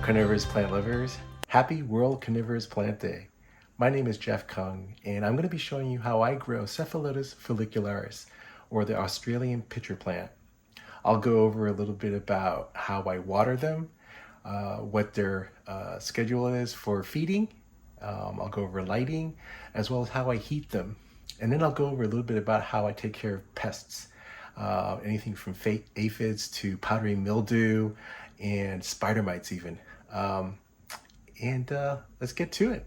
Carnivorous plant lovers. Happy World Carnivorous Plant Day. My name is Jeff Kung, and I'm going to be showing you how I grow Cephalotus follicularis, or the Australian pitcher plant. I'll go over a little bit about how I water them, what their schedule is for feeding. I'll go over lighting, as well as how I heat them. And then I'll go over a little bit about how I take care of pests. Anything from aphids to powdery mildew and spider mites even. Let's get to it.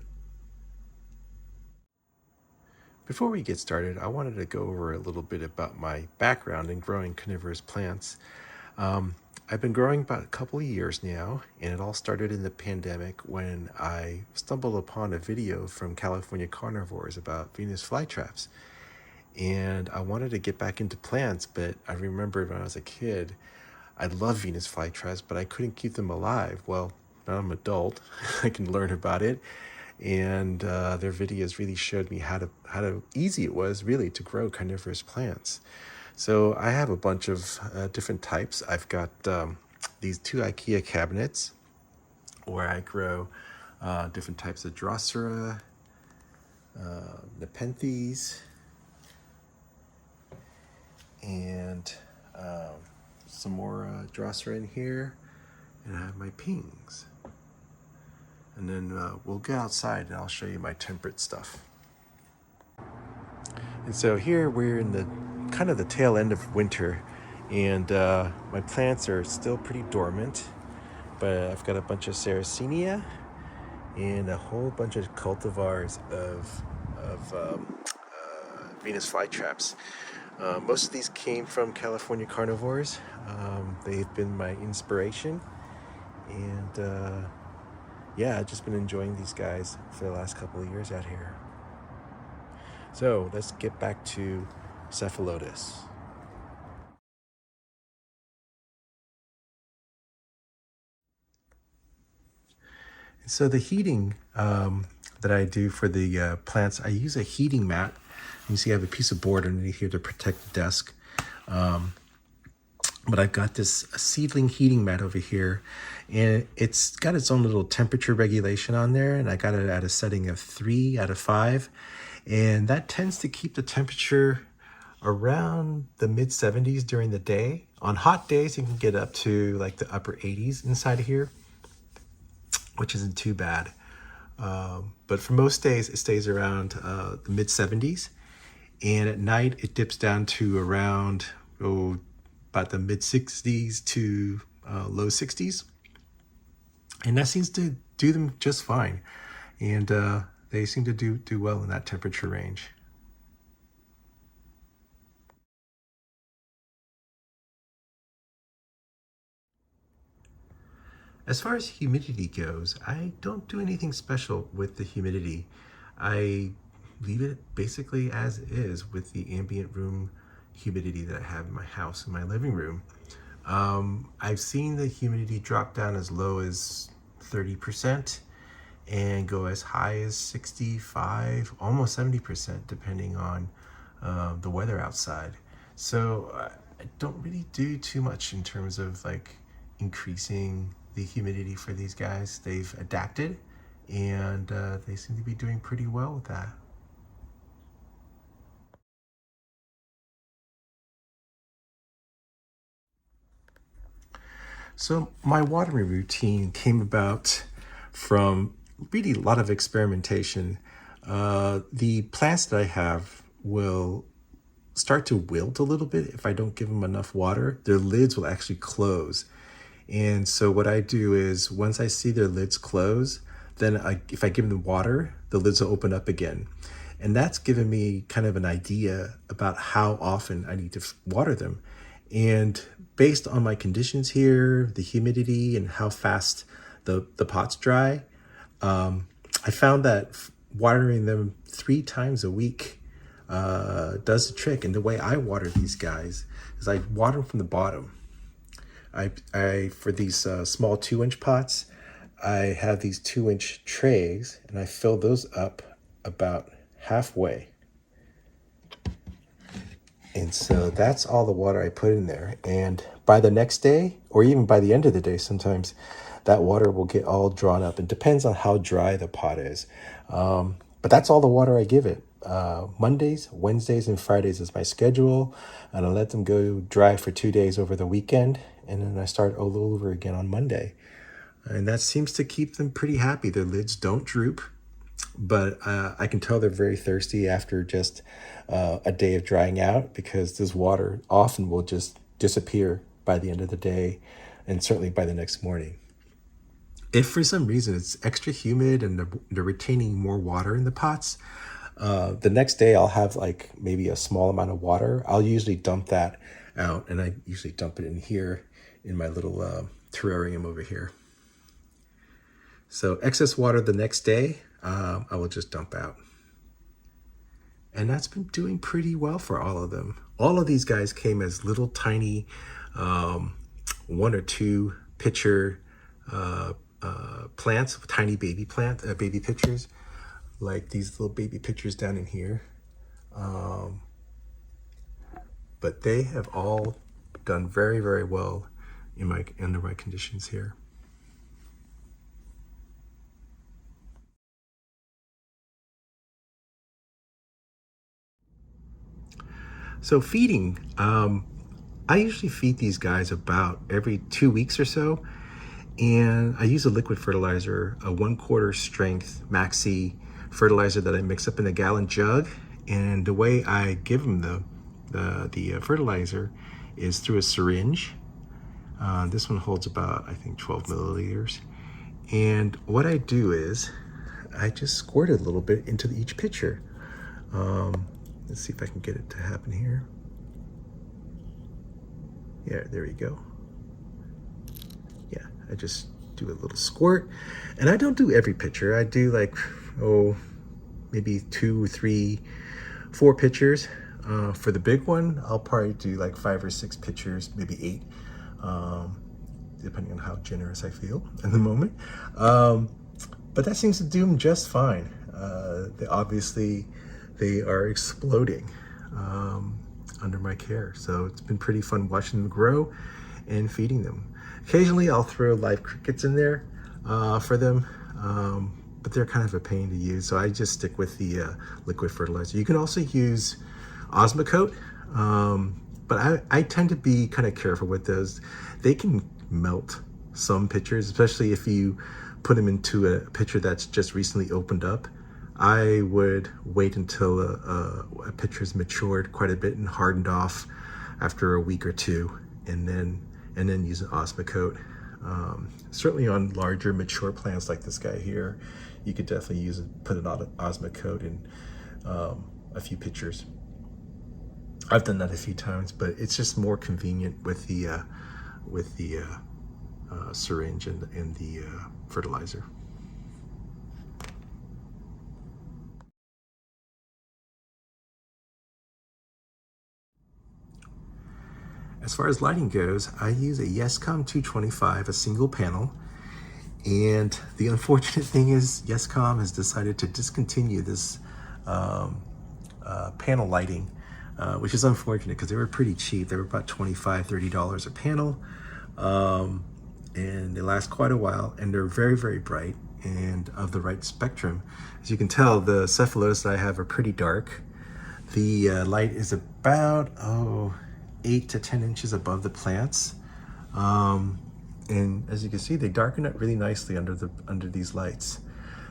Before we get started, I wanted to go over a little bit about my background in growing carnivorous plants. I've been growing about a couple of years now, and it all started in the pandemic when I stumbled upon a video from California Carnivores about Venus flytraps. And I wanted to get back into plants, but I remembered when I was a kid, I loved Venus flytraps, but I couldn't keep them alive. Well, now I'm an adult, I can learn about it. And their videos really showed me how easy it was really to grow carnivorous plants. So I have a bunch of different types. I've got these two IKEA cabinets where I grow different types of Drosera, Nepenthes, and some more Drosera in here, and I have my pings. And then we'll go outside and I'll show you my temperate stuff. And so here we're in the kind of the tail end of winter, and my plants are still pretty dormant, but I've got a bunch of Sarracenia and a whole bunch of cultivars of Venus flytraps. Most of these came from California Carnivores. They've been my inspiration, and yeah, I've just been enjoying these guys for the last couple of years out here. So let's get back to Cephalotus. So the heating that I do for the plants, I use a heating mat. You see I have a piece of board underneath here to protect the desk. But I've got this seedling heating mat over here, and it's got its own little temperature regulation on there, and I got it at a setting of 3 out of 5. And that tends to keep the temperature around the mid 70s during the day. On hot days, you can get up to like the upper 80s inside of here, which isn't too bad. But for most days, it stays around the mid 70s. And at night, it dips down to around, about the mid 60s to low 60s. And that seems to do them just fine. And they seem to do well in that temperature range. As far as humidity goes, I don't do anything special with the humidity. I leave it basically as is with the ambient room humidity that I have in my house, in my living room. I've seen the humidity drop down as low as 30% and go as high as 65, almost 70%, depending on the weather outside. So I don't really do too much in terms of like increasing the humidity for these guys. They've adapted, and they seem to be doing pretty well with that. So my watering routine came about from really a lot of experimentation. The plants that I have will start to wilt a little bit if I don't give them enough water. Their lids will actually close. And so what I do is once I see their lids close, then if I give them water, the lids will open up again. And that's given me kind of an idea about how often I need to water them. And based on my conditions here, the humidity and how fast the pots dry, I found that watering them 3 times a week does the trick. And the way I water these guys is I water them from the bottom. I for these small 2-inch pots, I have these 2-inch trays, and I fill those up about halfway. And so that's all the water I put in there. And by the next day, or even by the end of the day, sometimes that water will get all drawn up. It depends on how dry the pot is. But that's all the water I give it. Mondays, Wednesdays, and Fridays is my schedule. And I let them go dry for 2 days over the weekend. And then I start all over again on Monday. And that seems to keep them pretty happy. Their lids don't droop. But I can tell they're very thirsty after just a day of drying out, because this water often will just disappear by the end of the day, and certainly by the next morning. If for some reason it's extra humid and they're retaining more water in the pots, the next day I'll have like maybe a small amount of water. I'll usually dump that out, and I usually dump it in here in my little terrarium over here. So excess water the next day, I will just dump out. And that's been doing pretty well for all of them. All of these guys came as little tiny 1 or 2 pitcher plants, tiny baby pitchers, like these little baby pitchers down in here. But they have all done very, very well under my conditions here. So feeding, I usually feed these guys about every 2 weeks or so. And I use a liquid fertilizer, a 1/4 strength Maxi fertilizer that I mix up in a gallon jug. And the way I give them the fertilizer is through a syringe. This one holds about, I think, 12 milliliters. And what I do is I just squirt it a little bit into each pitcher. Let's see if I can get it to happen here. Yeah, there you go. Yeah, I just do a little squirt. And I don't do every pitcher. I do like, maybe 2, 3, 4 pitchers. For the big one, I'll probably do like 5 or 6 pitchers, maybe 8, depending on how generous I feel in the moment. But that seems to do them just fine. They are exploding under my care. So it's been pretty fun watching them grow and feeding them. Occasionally I'll throw live crickets in there for them, but they're kind of a pain to use. So I just stick with the liquid fertilizer. You can also use Osmocote, but I tend to be kind of careful with those. They can melt some pitchers, especially if you put them into a pitcher that's just recently opened up. I would wait until a pitcher's matured quite a bit and hardened off after a week or 2, and then use an Osmocote. Certainly on larger mature plants like this guy here, you could definitely put an Osmocote in a few pitchers. I've done that a few times, but it's just more convenient with the syringe and the fertilizer. As far as lighting goes, I use a Yescom 225, a single panel. And the unfortunate thing is Yescom has decided to discontinue this panel lighting, which is unfortunate because they were pretty cheap. They were about $25, $30 a panel. And they last quite a while, and they're very, very bright and of the right spectrum. As you can tell, the Cephalotus that I have are pretty dark. The light is about, 8 to 10 inches above the plants. And as you can see, they darken it really nicely under these lights.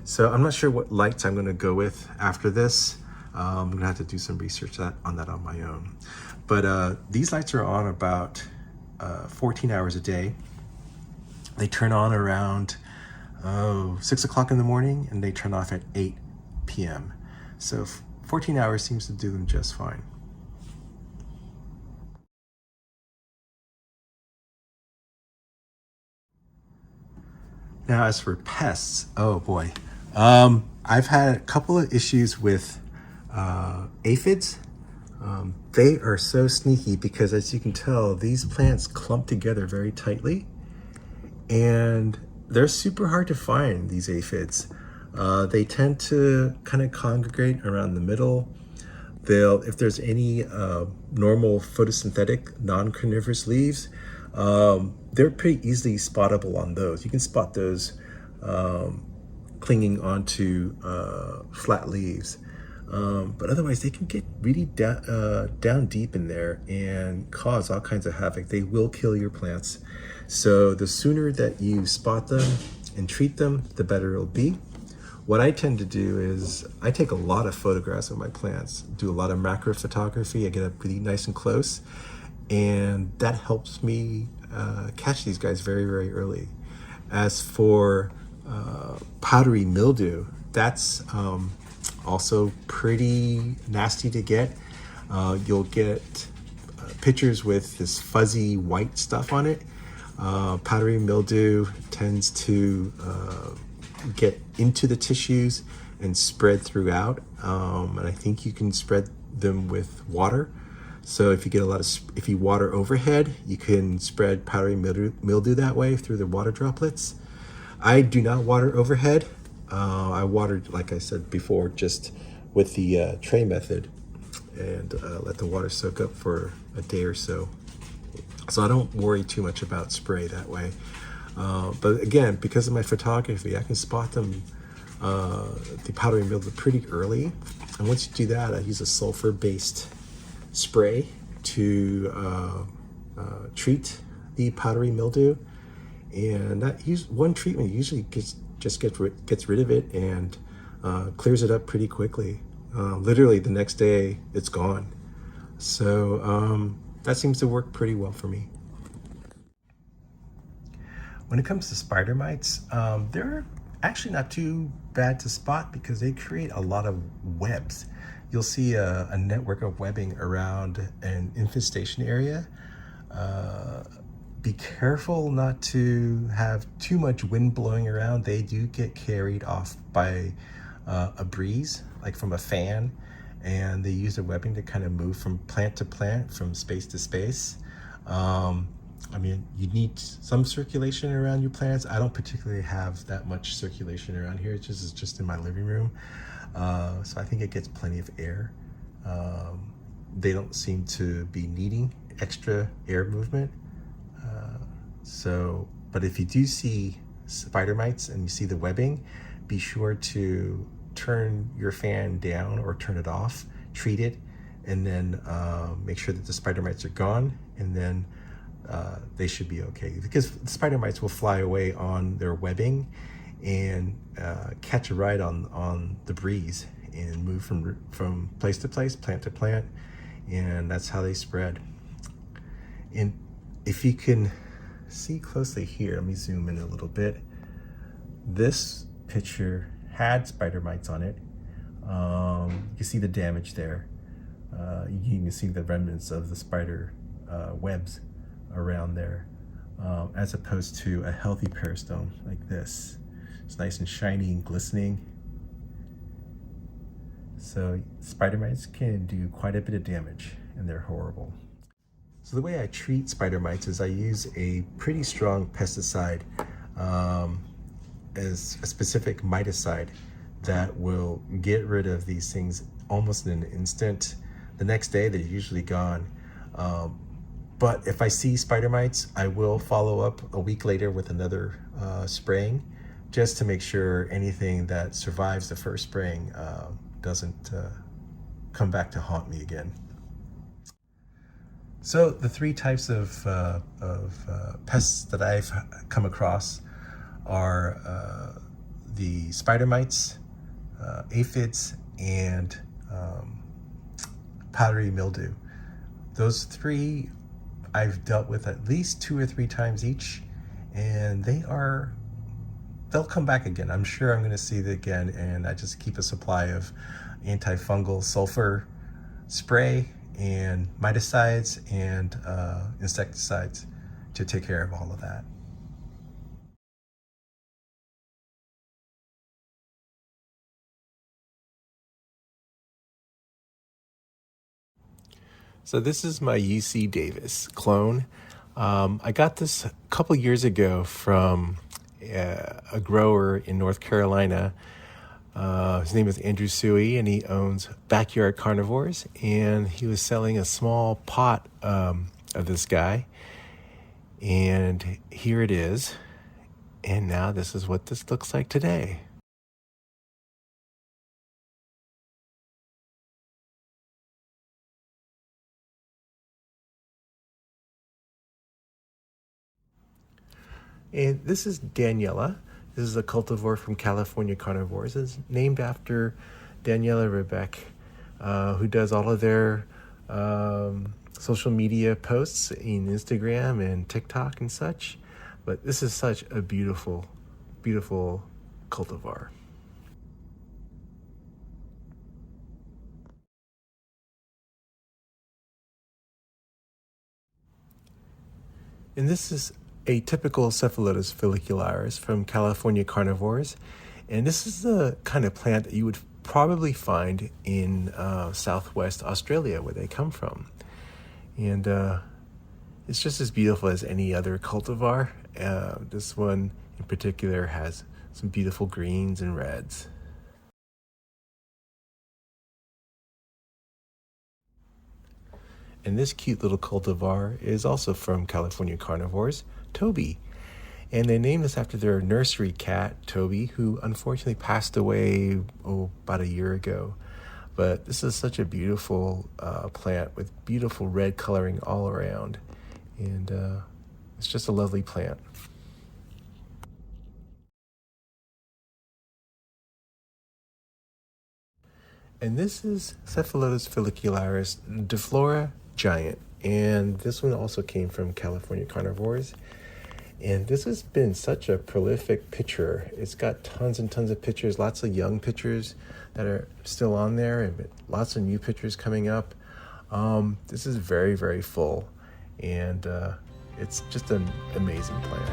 So I'm not sure what lights I'm gonna go with after this. I'm gonna have to do some research on that on my own. But these lights are on about 14 hours a day. They turn on around 6 o'clock in the morning, and they turn off at 8 p.m. So 14 hours seems to do them just fine. Now, as for pests, oh boy. I've had a couple of issues with aphids. They are so sneaky because, as you can tell, these plants clump together very tightly, and they're super hard to find, these aphids. They tend to kind of congregate around the middle. if there's any normal photosynthetic non-carnivorous leaves, they're pretty easily spottable on those. You can spot those clinging onto flat leaves. But otherwise, they can get really down deep in there and cause all kinds of havoc. They will kill your plants. So the sooner that you spot them and treat them, the better it'll be. What I tend to do is I take a lot of photographs of my plants, do a lot of macro photography. I get up really nice and close, and that helps me catch these guys very, very early. As for powdery mildew, that's also pretty nasty to get. You'll get pictures with this fuzzy white stuff on it. Powdery mildew tends to get into the tissues and spread throughout. And I think you can spread them with water. So if you get if you water overhead, you can spread powdery mildew that way through the water droplets. I do not water overhead. I watered, like I said before, just with the tray method, and let the water soak up for a day or so. So I don't worry too much about spray that way. But again, because of my photography, I can spot them, the powdery mildew, pretty early. And once you do that, I use a sulfur-based spray to treat the powdery mildew. And one treatment usually gets rid of it and clears it up pretty quickly. Literally the next day, it's gone. So that seems to work pretty well for me. When it comes to spider mites, they're actually not too bad to spot because they create a lot of webs. You'll see a network of webbing around an infestation area. Be careful not to have too much wind blowing around. They do get carried off by a breeze, like from a fan, and they use their webbing to kind of move from plant to plant, from space to space. I mean, you need some circulation around your plants. I don't particularly have that much circulation around here. It's just in my living room. So I think it gets plenty of air. They don't seem to be needing extra air movement. But if you do see spider mites and you see the webbing, be sure to turn your fan down or turn it off, treat it, and then make sure that the spider mites are gone, and then they should be okay, because the spider mites will fly away on their webbing and catch a ride on the breeze and move from place to place, plant to plant, and that's how they spread. And if you can see closely here, let me zoom in a little bit. This picture had spider mites on it. You can see the damage there. You can see the remnants of the spider webs around there, as opposed to a healthy peristome like this. It's nice and shiny and glistening. So spider mites can do quite a bit of damage, and they're horrible. So the way I treat spider mites is I use a pretty strong pesticide, as a specific miticide that will get rid of these things almost in an instant. The next day, they're usually gone. But if I see spider mites, I will follow up a week later with another spraying, just to make sure anything that survives the first spraying doesn't come back to haunt me again. So the three types of pests that I've come across are the spider mites, aphids, and powdery mildew. Those three I've dealt with at least 2 or 3 times each, and they'll come back again. I'm sure I'm going to see it again, and I just keep a supply of antifungal sulfur spray and miticides and insecticides to take care of all of that. So this is my UC Davis clone. I got this a couple years ago from a grower in North Carolina. His name is Andrew Suey, and he owns Backyard Carnivores. And he was selling a small pot of this guy. And here it is. And now this is what this looks like today. And this is Daniela. This is a cultivar from California Carnivores. It's named after Daniela Rebeck, who does all of their social media posts in Instagram and TikTok and such. But this is such a beautiful, beautiful cultivar. And this is a typical Cephalotus follicularis from California Carnivores. And this is the kind of plant that you would probably find in Southwest Australia, where they come from. And it's just as beautiful as any other cultivar. This one in particular has some beautiful greens and reds. And this cute little cultivar is also from California Carnivores, Toby. And they named this after their nursery cat, Toby, who unfortunately passed away about a year ago. But this is such a beautiful plant with beautiful red coloring all around. And it's just a lovely plant. And this is Cephalotus follicularis, Deflora giant. And this one also came from California Carnivores. And this has been such a prolific pitcher. It's got tons and tons of pitchers, lots of young pitchers that are still on there, and lots of new pitchers coming up. This is very, very full, and it's just an amazing plant.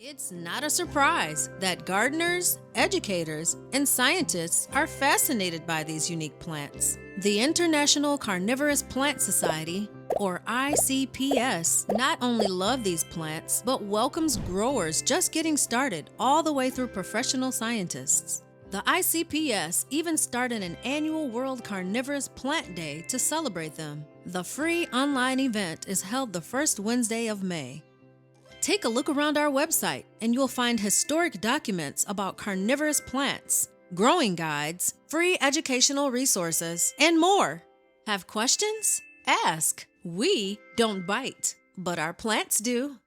It's not a surprise that gardeners, educators, and scientists are fascinated by these unique plants. The International Carnivorous Plant Society, or ICPS, not only love these plants, but welcomes growers just getting started all the way through professional scientists. The ICPS even started an annual World Carnivorous Plant Day to celebrate them. The free online event is held the first Wednesday of May. Take a look around our website and you'll find historic documents about carnivorous plants, growing guides, free educational resources, and more. Have questions? Ask. We don't bite, but our plants do.